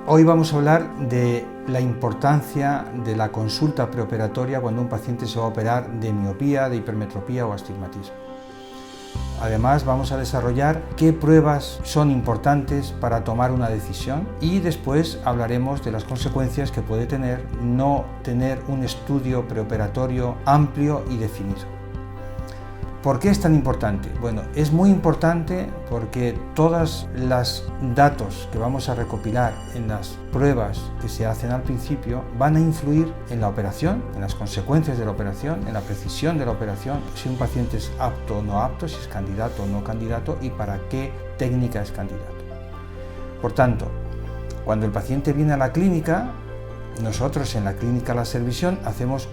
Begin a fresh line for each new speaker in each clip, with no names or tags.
Hoy vamos a hablar de la importancia de la consulta preoperatoria cuando un paciente se va a operar de miopía, de hipermetropía o astigmatismo. Además, vamos a desarrollar qué pruebas son importantes para tomar una decisión y después hablaremos de las consecuencias que puede tener no tener un estudio preoperatorio amplio y definido. ¿Por qué es tan importante? Bueno, es muy importante porque todos los datos que vamos a recopilar en las pruebas que se hacen al principio van a influir en la operación, en las consecuencias de la operación, en la precisión de la operación, si un paciente es apto o no apto, si es candidato o no candidato y para qué técnica es candidato. Por tanto, cuando el paciente viene a la clínica, nosotros en la clínica Laservisión hacemos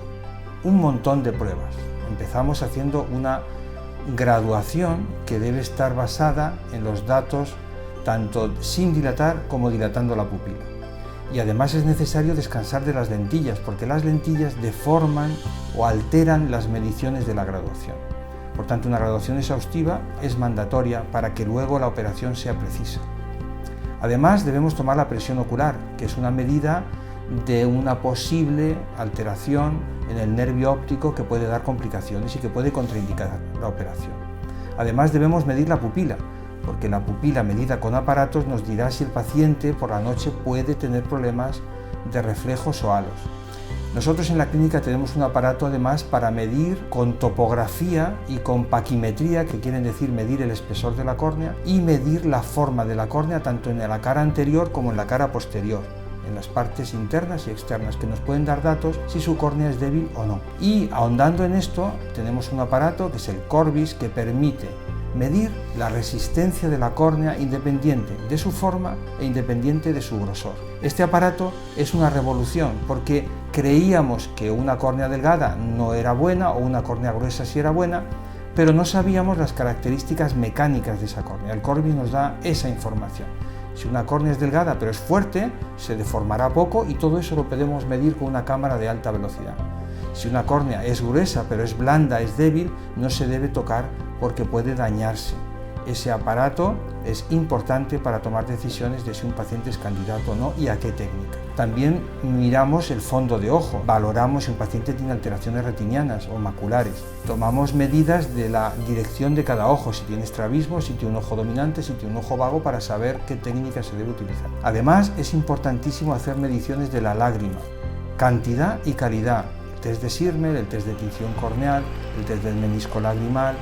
un montón de pruebas. Empezamos haciendo una graduación que debe estar basada en los datos tanto sin dilatar como dilatando la pupila. Y además es necesario descansar de las lentillas porque las lentillas deforman o alteran las mediciones de la graduación. Por tanto, una graduación exhaustiva es mandatoria para que luego la operación sea precisa. Además, debemos tomar la presión ocular, que es una medida de una posible alteración en el nervio óptico que puede dar complicaciones y que puede contraindicar la operación. Además, debemos medir la pupila, porque la pupila medida con aparatos nos dirá si el paciente por la noche puede tener problemas de reflejos o halos. Nosotros en la clínica tenemos un aparato además para medir con topografía y con paquimetría, que quieren decir medir el espesor de la córnea y medir la forma de la córnea tanto en la cara anterior como en la cara posterior, en las partes internas y externas, que nos pueden dar datos si su córnea es débil o no. Y ahondando en esto, tenemos un aparato que es el Corbis, que permite medir la resistencia de la córnea independiente de su forma e independiente de su grosor. Este aparato es una revolución porque creíamos que una córnea delgada no era buena o una córnea gruesa sí era buena, pero no sabíamos las características mecánicas de esa córnea. El Corbis nos da esa información. Si una córnea es delgada pero es fuerte, se deformará poco y todo eso lo podemos medir con una cámara de alta velocidad. Si una córnea es gruesa pero es blanda, es débil, no se debe tocar porque puede dañarse. Ese aparato es importante para tomar decisiones de si un paciente es candidato o no y a qué técnica. También miramos el fondo de ojo, valoramos si un paciente tiene alteraciones retinianas o maculares. Tomamos medidas de la dirección de cada ojo, si tiene estrabismo, si tiene un ojo dominante, si tiene un ojo vago, para saber qué técnica se debe utilizar. Además, es importantísimo hacer mediciones de la lágrima, cantidad y calidad. El test de Sirmer, el test de tinción corneal, el test del menisco lagrimal,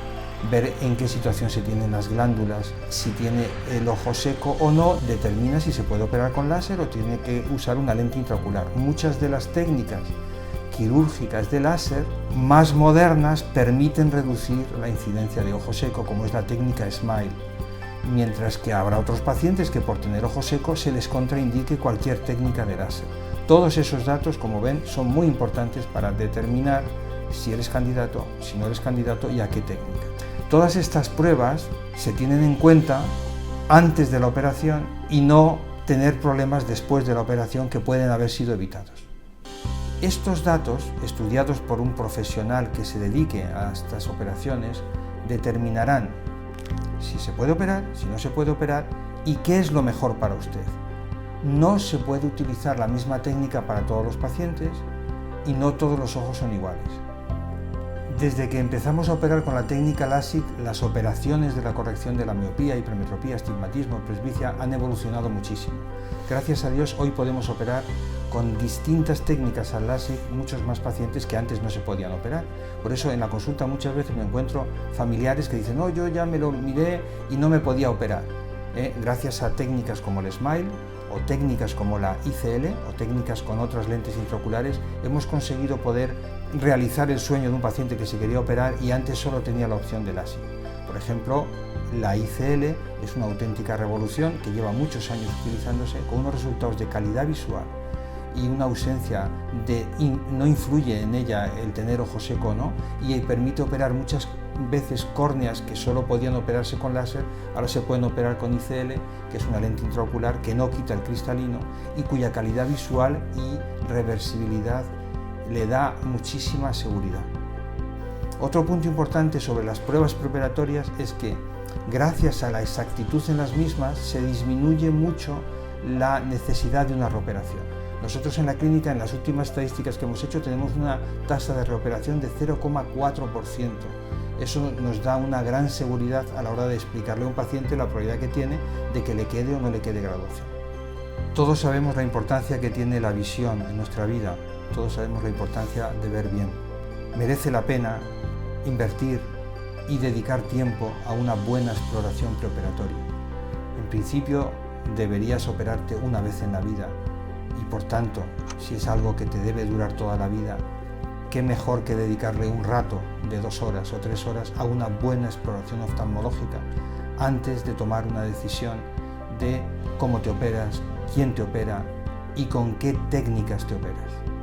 ver en qué situación se tienen las glándulas, si tiene el ojo seco o no, determina si se puede operar con láser o tiene que usar una lente intraocular. Muchas de las técnicas quirúrgicas de láser más modernas permiten reducir la incidencia de ojo seco, como es la técnica SMILE, mientras que habrá otros pacientes que por tener ojo seco se les contraindique cualquier técnica de láser. Todos esos datos, como ven, son muy importantes para determinar si eres candidato, si no eres candidato y a qué técnica. Todas estas pruebas se tienen en cuenta antes de la operación y no tener problemas después de la operación que pueden haber sido evitados. Estos datos, estudiados por un profesional que se dedique a estas operaciones, determinarán si se puede operar, si no se puede operar y qué es lo mejor para usted. No se puede utilizar la misma técnica para todos los pacientes y no todos los ojos son iguales. Desde que empezamos a operar con la técnica LASIK, las operaciones de la corrección de la miopía, hipermetropía, astigmatismo, presbicia han evolucionado muchísimo. Gracias a Dios, hoy podemos operar con distintas técnicas al LASIK muchos más pacientes que antes no se podían operar. Por eso en la consulta muchas veces me encuentro familiares que dicen: no, yo ya me lo miré y no me podía operar. Gracias a técnicas como el SMILE o técnicas como la ICL o técnicas con otras lentes intraoculares, hemos conseguido poder realizar el sueño de un paciente que se quería operar y antes solo tenía la opción de LASIK. Por ejemplo, la ICL es una auténtica revolución que lleva muchos años utilizándose, con unos resultados de calidad visual y una ausencia no influye en ella el tener ojo seco o no, y permite operar muchas veces córneas que solo podían operarse con láser, ahora se pueden operar con ICL, que es una lente intraocular que no quita el cristalino y cuya calidad visual y reversibilidad le da muchísima seguridad. Otro punto importante sobre las pruebas preoperatorias es que gracias a la exactitud en las mismas se disminuye mucho la necesidad de una reoperación. Nosotros en la clínica, en las últimas estadísticas que hemos hecho, tenemos una tasa de reoperación de 0,4%. Eso nos da una gran seguridad a la hora de explicarle a un paciente la probabilidad que tiene de que le quede o no le quede graduación. Todos sabemos la importancia que tiene la visión en nuestra vida, todos sabemos la importancia de ver bien. Merece la pena invertir y dedicar tiempo a una buena exploración preoperatoria. En principio, deberías operarte una vez en la vida y, por tanto, si es algo que te debe durar toda la vida, qué mejor que dedicarle un rato de 2 horas o 3 horas a una buena exploración oftalmológica antes de tomar una decisión de cómo te operas, quién te opera y con qué técnicas te operas.